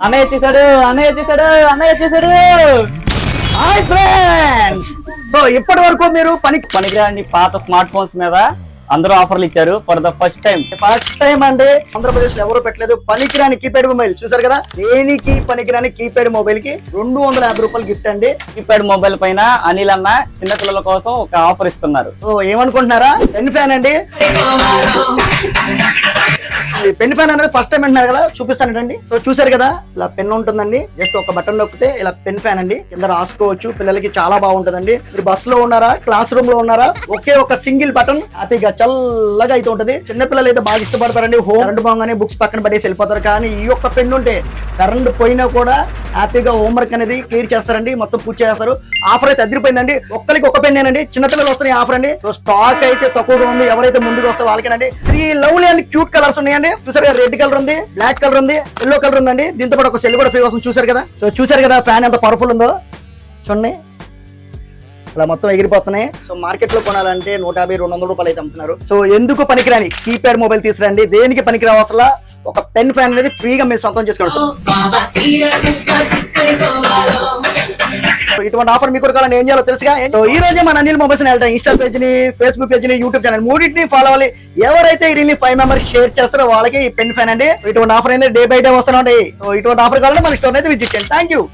Hi friends. So ఇప్పటి వరకు మీరు పనికిరాని పాత స్మార్ట్ ఫోన్స్ మీద అందరూ ఆఫర్లు ఇచ్చారు ఫర్ ద ఫస్ట్ టైం అంటే ఆంధ్రప్రదేశ్ లో ఎవరు పెట్టలేదు పనికిరాని కీప్యాడ్ మొబైల్. చూసారు కదా, దేనికి పనికిరాని కీప్యాడ్ మొబైల్ కి 250 రూపాయలు గిఫ్ట్ అండి. కీప్యాడ్ మొబైల్ పైన అనిల్ అన్న చిన్న పిల్లల కోసం ఒక ఆఫర్ ఇస్తున్నారు. సో ఏమనుకుంటున్నారా, పెన్ ఫ్యాన్ అండి. పెన్ ఫ్యాన్ అనేది ఫస్ట్ టైం అంటున్నారు కదా, చూపిస్తానండి. సో చూసారు కదా, ఇలా పెన్ ఉంటుందండి. జస్ట్ ఒక బటన్ నొక్కితే ఇలా పెన్ ఫ్యాన్ అండి, కింద రాసుకోవచ్చు. పిల్లలకి చాలా బాగుంటుందండి. మీరు బస్ లో ఉన్నారా, క్లాస్ రూమ్ లో ఉన్నారా, ఒకే ఒక సింగిల్ బటన్ హ్యాపీగా చల్లగా అయితే ఉంటుంది. చిన్నపిల్లలు అయితే బాగా ఇష్టపడతారండి. కరెంట్ పోగానే బుక్స్ పక్కన పడేసి వెళ్ళిపోతారు. కానీ ఈ యొక్క పెన్ ఉంటే కరెంట్ పోయినా కూడా హ్యాపీగా హోంవర్క్ అనేది క్లియర్ చేస్తారండి, మొత్తం పూర్తి చేస్తారు. ఆఫర్ అయితే అదిరిపోయిందండి. ఒక్కరికి ఒక పెన్ అండి, చిన్నపిల్లలు వస్తున్నాయి ఆఫర్ అండి. సో స్టాక్ అయితే తక్కువగా ఉంది. ఎవరైతే ముందుకు వస్తారో వాళ్ళకేనండి. 3 లవ్లీ అండ్ క్యూట్ కలర్స్ ఉన్నాయండి. చూసారు కదా, రెడ్ కలర్ ఉంది, బ్లాక్ కలర్ ఉంది, ఎల్లో కలర్ ఉందండి. దీంతో పాటు ఒక సెల్ కూడా ఫ్రీ వస్తుంది. చూసారు కదా. సో చూసారు కదా ఫ్యాన్ ఎంత పవర్ఫుల్ ఉందో చూడండి, అలా మొత్తం ఎగిరిపోతున్నాయి. సో మార్కెట్ లో కొనాలంటే 150-200 రూపాయలు అయితే అమ్ముతున్నారు. సో ఎందుకు పనికిరాని కీప్యాడ్ మొబైల్ తీసుకురండి. దేనికి పనికిరావు అసలు ఒక పెన్ ఫ్యాన్ అనేది ఫ్రీగా మీరు సొంతం చేసుకోవచ్చు. ఇటువంటి ఆఫర్ మీకు కావాలని ఏం చేయాలో తెలుసుగా. సో ఈ రోజే మన అనిల్ మొబైల్స్ వెళ్తాం. ఇన్స్టా పేజ్ ని, ఫేస్బుక్ పేజ్ ని, యూట్యూబ్ ఛానల్ మూడింటిని ఫాలో అవ్వాలి. ఎవరైతే ఈ రీల్ 5 మెంబర్స్ షేర్ చేస్తారో వాళ్ళకి ఈ పెన్ ఫ్యాన్ అండి. ఇటువంటి ఆఫర్ అనేది డే బై డే వస్తున్నాయి. సో ఇటువంటి ఆఫర్ కావాలంటే మన స్టోర్ అయితే విజిట్ చేయండి. Thank you.